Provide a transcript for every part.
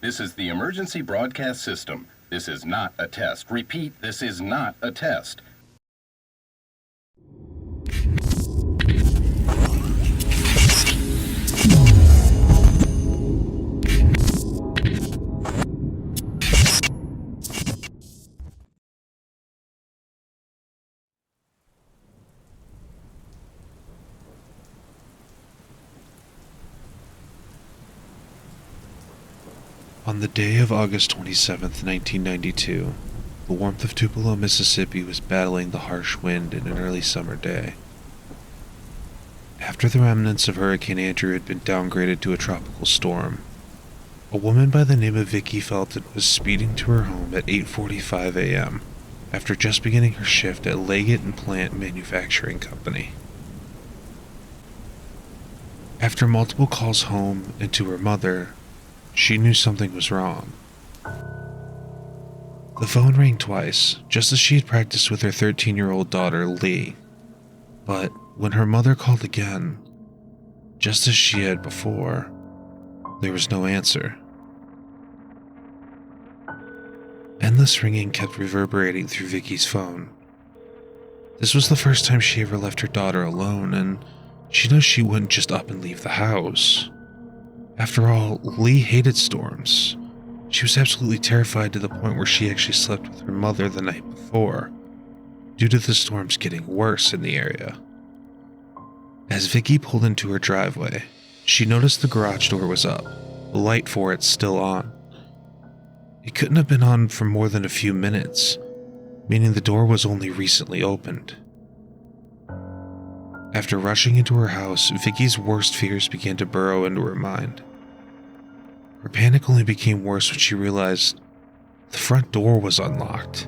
This is the emergency broadcast system. This is not a test. Repeat, this is not a test. On the day of August 27th, 1992, the warmth of Tupelo, Mississippi was battling the harsh wind in an early summer day. After the remnants of Hurricane Andrew had been downgraded to a tropical storm, a woman by the name of Vickie Felton was speeding to her home at 8:45 a.m. after just beginning her shift at Leggett & Plant Manufacturing Company. After multiple calls home and to her mother, she knew something was wrong. The phone rang twice, just as she had practiced with her 13-year-old daughter, Leigh. But when her mother called again, just as she had before, there was no answer. Endless ringing kept reverberating through Vickie's phone. This was the first time she ever left her daughter alone, and she knows she wouldn't just up and leave the house. After all, Leigh hated storms. She was absolutely terrified to the point where she actually slept with her mother the night before, due to the storms getting worse in the area. As Vickie pulled into her driveway, she noticed the garage door was up, the light for it still on. It couldn't have been on for more than a few minutes, meaning the door was only recently opened. After rushing into her house, Vickie's worst fears began to burrow into her mind. Her panic only became worse when she realized the front door was unlocked.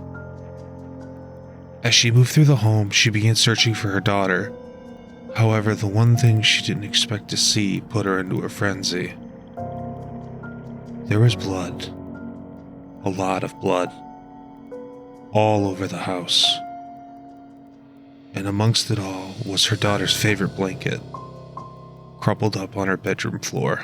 As she moved through the home, she began searching for her daughter. However, the one thing she didn't expect to see put her into a frenzy. There was blood. A lot of blood. All over the house. And amongst it all was her daughter's favorite blanket, crumpled up on her bedroom floor.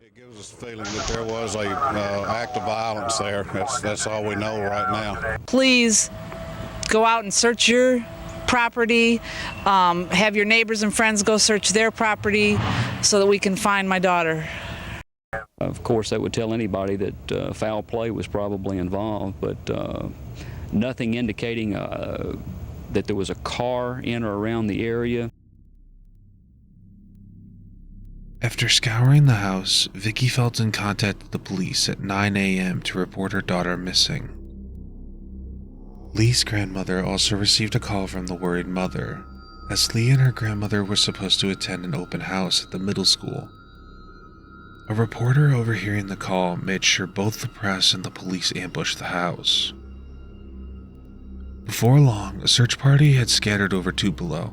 It gives us the feeling that there was a act of violence there. That's all we know right now. Please go out and search your property. Have your neighbors and friends go search their property so that we can find my daughter. Of course, that would tell anybody that foul play was probably involved, but nothing indicating that there was a car in or around the area. After scouring the house, Vickie Felton contacted the police at 9 a.m. to report her daughter missing. Leigh's grandmother also received a call from the worried mother, as Leigh and her grandmother were supposed to attend an open house at the middle school. A reporter overhearing the call made sure both the press and the police ambushed the house. Before long, a search party had scattered over Tupelo,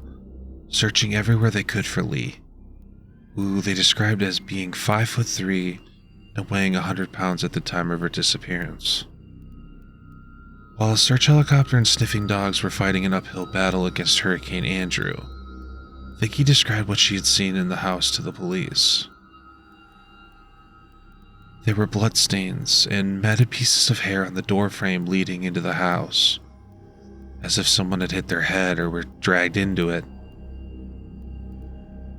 searching everywhere they could for Leigh, who they described as being 5'3" and weighing 100 pounds at the time of her disappearance. While a search helicopter and sniffing dogs were fighting an uphill battle against Hurricane Andrew, Vickie described what she had seen in the house to the police. There were bloodstains and matted pieces of hair on the doorframe leading into the house, as if someone had hit their head or were dragged into it.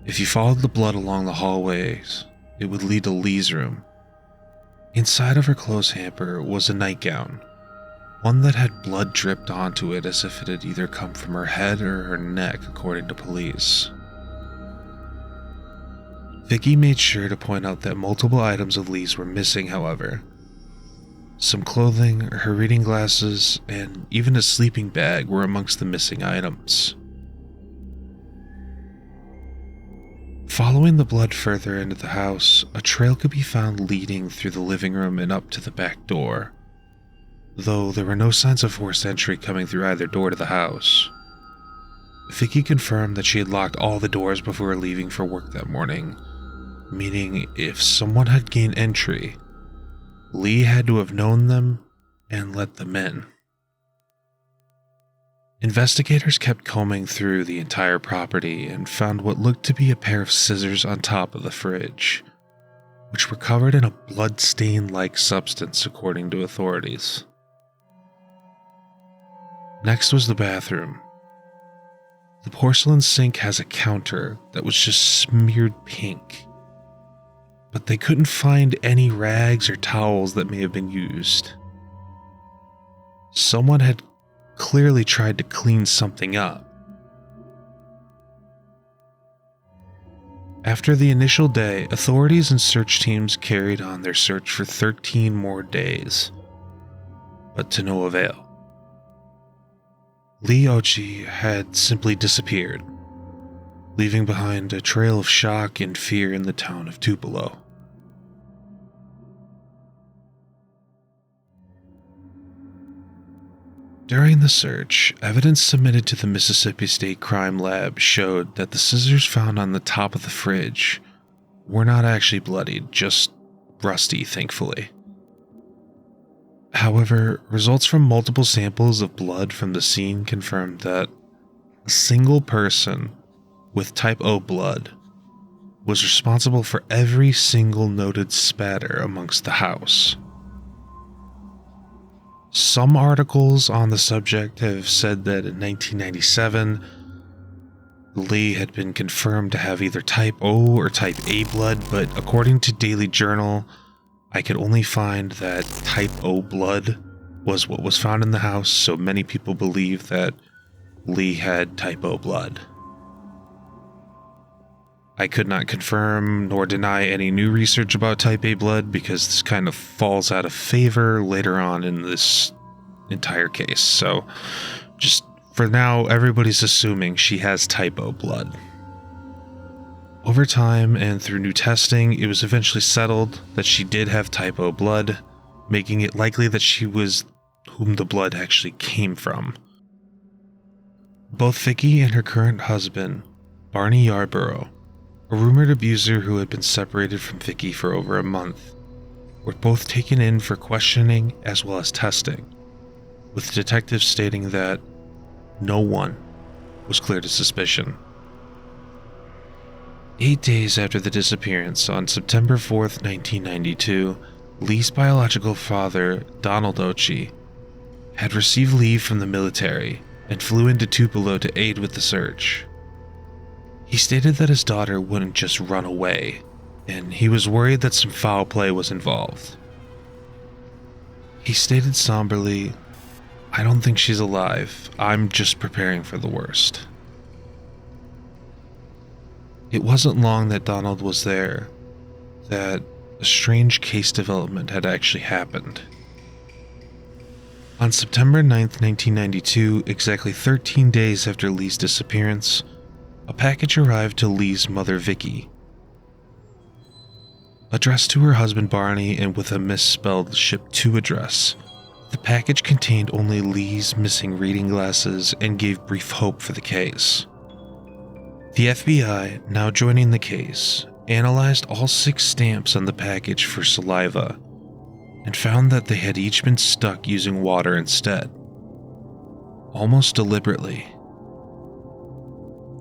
If you followed the blood along the hallways, it would lead to Leigh's room. Inside of her clothes hamper was a nightgown, one that had blood dripped onto it as if it had either come from her head or her neck, according to police. Vickie made sure to point out that multiple items of Leigh's were missing, however. Some clothing, her reading glasses, and even a sleeping bag were amongst the missing items. Following the blood further into the house, a trail could be found leading through the living room and up to the back door, though there were no signs of forced entry coming through either door to the house. Vickie confirmed that she had locked all the doors before leaving for work that morning, meaning if someone had gained entry, Leigh had to have known them and let them in. Investigators kept combing through the entire property and found what looked to be a pair of scissors on top of the fridge, which were covered in a blood-stain-like substance according to authorities. Next was the bathroom. The porcelain sink has a counter that was just smeared pink, but they couldn't find any rags or towels that may have been used. Someone had clearly tried to clean something up. After the initial day, authorities and search teams carried on their search for 13 more days, but to no avail. Leigh Occhi had simply disappeared, leaving behind a trail of shock and fear in the town of Tupelo. During the search, evidence submitted to the Mississippi State Crime Lab showed that the scissors found on the top of the fridge were not actually bloodied, just rusty, thankfully. However, results from multiple samples of blood from the scene confirmed that a single person with type O blood was responsible for every single noted spatter amongst the house. Some articles on the subject have said that in 1997, Leigh had been confirmed to have either type O or type A blood, but according to Daily Journal, I could only find that type O blood was what was found in the house, so many people believe that Leigh had type O blood. I could not confirm nor deny any new research about type A blood because this kind of falls out of favor later on in this entire case. So just for now, everybody's assuming she has type O blood. Over time and through new testing, it was eventually settled that she did have type O blood, making it likely that she was whom the blood actually came from. Both Vickie and her current husband, Barney Yarborough, a rumored abuser who had been separated from Vickie for over a month, were both taken in for questioning as well as testing, with detectives stating that no one was cleared of suspicion. 8 days after the disappearance, on September 4th, 1992, Leigh's biological father, Donald Occhi, had received leave from the military and flew into Tupelo to aid with the search. He stated that his daughter wouldn't just run away, and he was worried that some foul play was involved. He stated somberly, "I don't think she's alive. I'm just preparing for the worst." It wasn't long that Donald was there that a strange case development had actually happened. On September 9th, 1992, exactly 13 days after Leigh's disappearance, a package arrived to Leigh's mother, Vickie. Addressed to her husband Barney and with a misspelled ship to address, the package contained only Leigh's missing reading glasses and gave brief hope for the case. The FBI, now joining the case, analyzed all 6 stamps on the package for saliva and found that they had each been stuck using water instead, almost deliberately.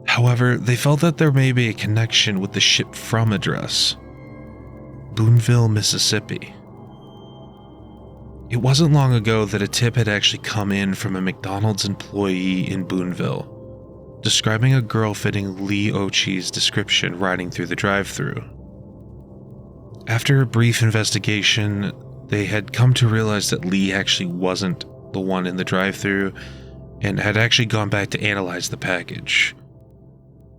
However, they felt that there may be a connection with the ship from address, Boonville, Mississippi. It wasn't long ago that a tip had actually come in from a McDonald's employee in Boonville, describing a girl fitting Leigh Occhi's description riding through the drive-thru. After a brief investigation, they had come to realize that Leigh actually wasn't the one in the drive-thru and had actually gone back to analyze the package,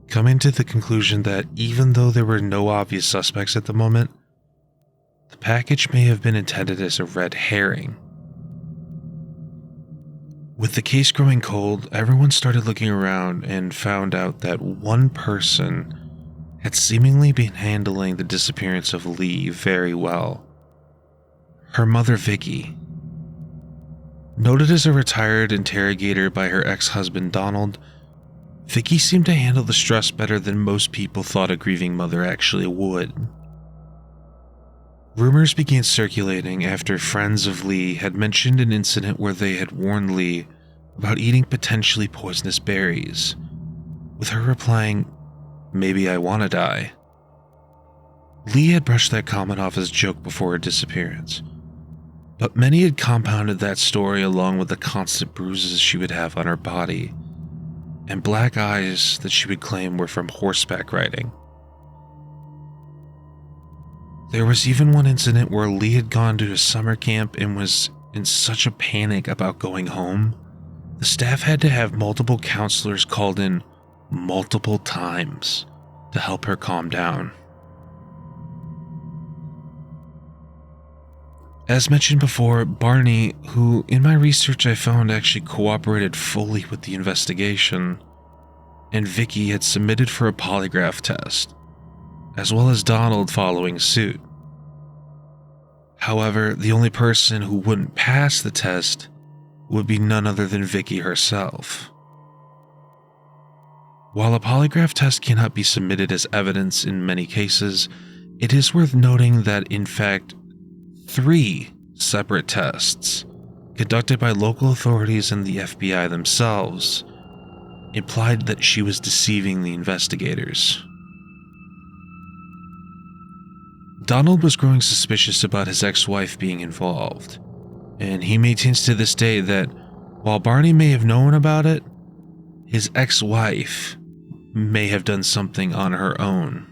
coming to the conclusion that even though there were no obvious suspects at the moment, the package may have been intended as a red herring. With the case growing cold, everyone started looking around and found out that one person had seemingly been handling the disappearance of Leigh very well. Her mother, Vickie. Noted as a retired interrogator by her ex-husband Donald, Vickie seemed to handle the stress better than most people thought a grieving mother actually would. Rumors began circulating after friends of Leigh had mentioned an incident where they had warned Leigh about eating potentially poisonous berries, with her replying, "Maybe I want to die." Leigh had brushed that comment off as a joke before her disappearance, but many had compounded that story along with the constant bruises she would have on her body and black eyes that she would claim were from horseback riding. There was even one incident where Leigh had gone to a summer camp and was in such a panic about going home, the staff had to have multiple counselors called in multiple times to help her calm down. As mentioned before, Barney, who in my research I found actually cooperated fully with the investigation, and Vickie had submitted for a polygraph test, as well as Donald following suit. However, the only person who wouldn't pass the test would be none other than Vickie herself. While a polygraph test cannot be submitted as evidence in many cases, it is worth noting that in fact 3 separate tests, conducted by local authorities and the FBI themselves, implied that she was deceiving the investigators. Donald was growing suspicious about his ex-wife being involved, and he maintains to this day that while Barney may have known about it, his ex-wife may have done something on her own.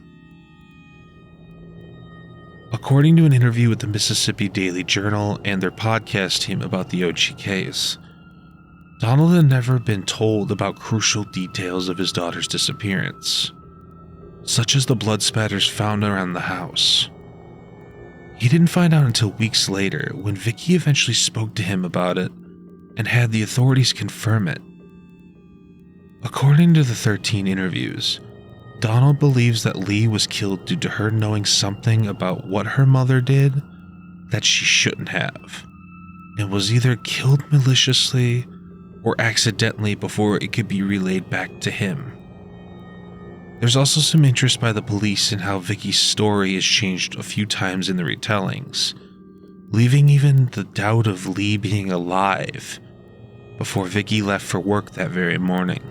According to an interview with the Mississippi Daily Journal and their podcast team about the Occhi case, Donald had never been told about crucial details of his daughter's disappearance, such as the blood spatters found around the house. He didn't find out until weeks later when Vickie eventually spoke to him about it and had the authorities confirm it. According to the 13 interviews, Donald believes that Leigh was killed due to her knowing something about what her mother did that she shouldn't have, and was either killed maliciously or accidentally before it could be relayed back to him. There's also some interest by the police in how Vickie's story is changed a few times in the retellings, leaving even the doubt of Leigh being alive before Vickie left for work that very morning.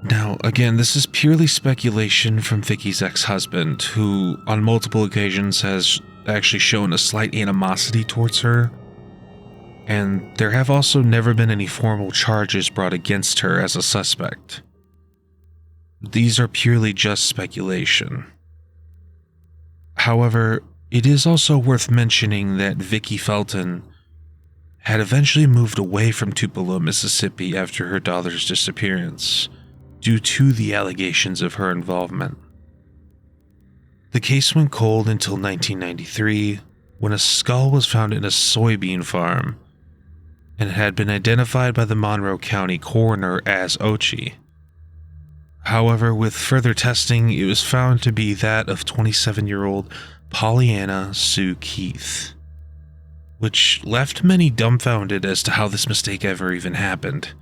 Now, again, this is purely speculation from Vickie's ex-husband, who on multiple occasions has actually shown a slight animosity towards her, and there have also never been any formal charges brought against her as a suspect. These are purely just speculation. However, it is also worth mentioning that Vickie Felton had eventually moved away from Tupelo, Mississippi after her daughter's disappearance, due to the allegations of her involvement. The case went cold until 1993, when a skull was found in a soybean farm, and it had been identified by the Monroe County coroner as Occhi. However, with further testing, it was found to be that of 27-year-old Pollyanna Sue Keith, which left many dumbfounded as to how this mistake ever even happened.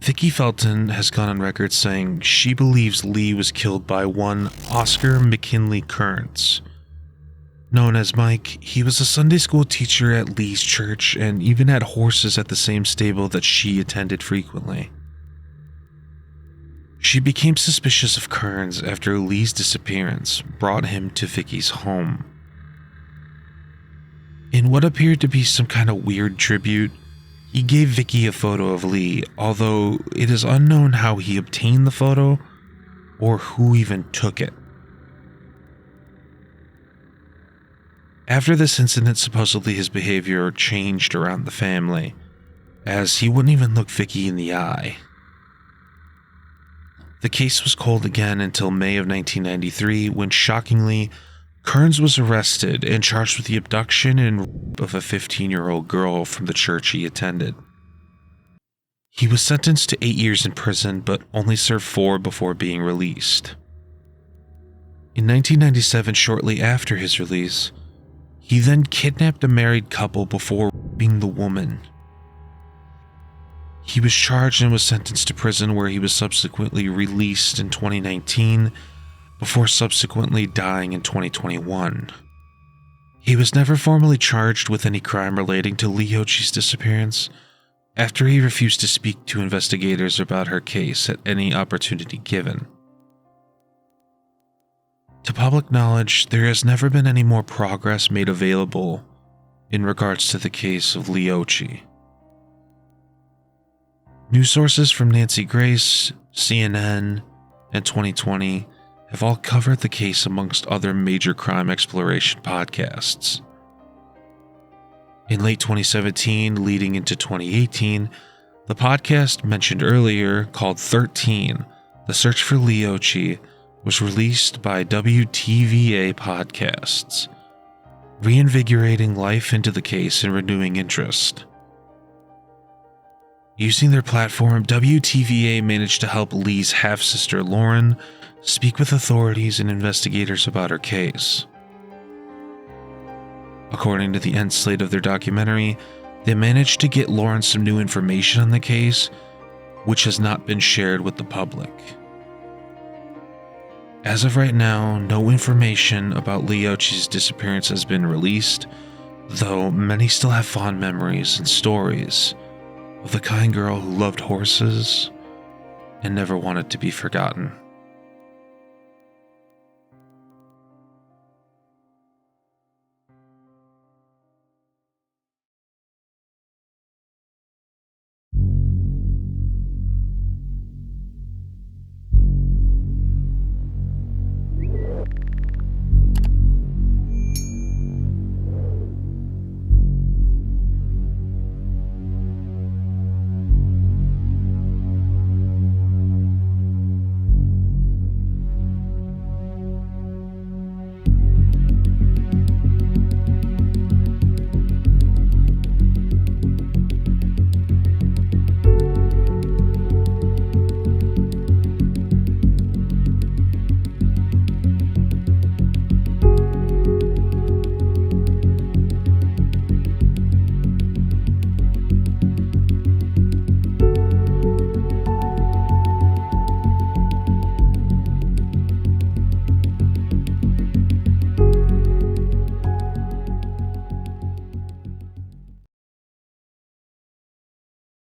Vickie Felton has gone on record saying she believes Leigh was killed by one Oscar McKinley Kearns. Known as Mike, he was a Sunday school teacher at Leigh's church and even had horses at the same stable that she attended frequently. She became suspicious of Kearns after Leigh's disappearance brought him to Vickie's home. In what appeared to be some kind of weird tribute, he gave Vickie a photo of Leigh, although it is unknown how he obtained the photo or who even took it. After this incident, supposedly his behavior changed around the family, as he wouldn't even look Vickie in the eye. The case was cold again until May of 1993, when shockingly, Kearns was arrested and charged with the abduction and rape of a 15-year-old girl from the church he attended. He was sentenced to 8 years in prison, but only served 4 before being released. In 1997, shortly after his release, he then kidnapped a married couple before raping the woman. He was charged and was sentenced to prison, where he was subsequently released in 2019, before subsequently dying in 2021. He was never formally charged with any crime relating to Leigh Occhi's disappearance, after he refused to speak to investigators about her case at any opportunity given. To public knowledge, there has never been any more progress made available in regards to the case of Leigh Occhi. News sources from Nancy Grace, CNN, and 2020 have all covered the case amongst other major crime exploration podcasts. In late 2017, leading into 2018, the podcast mentioned earlier, called 13, The Search for Leigh Occhi, was released by WTVA Podcasts, reinvigorating life into the case and renewing interest. Using their platform, WTVA managed to help Leigh's half-sister Lauren speak with authorities and investigators about her case. According to the end slate of their documentary, they managed to get Lauren some new information on the case, which has not been shared with the public. As of right now, no information about Leigh Occhi's disappearance has been released, though many still have fond memories and stories of the kind girl who loved horses and never wanted to be forgotten.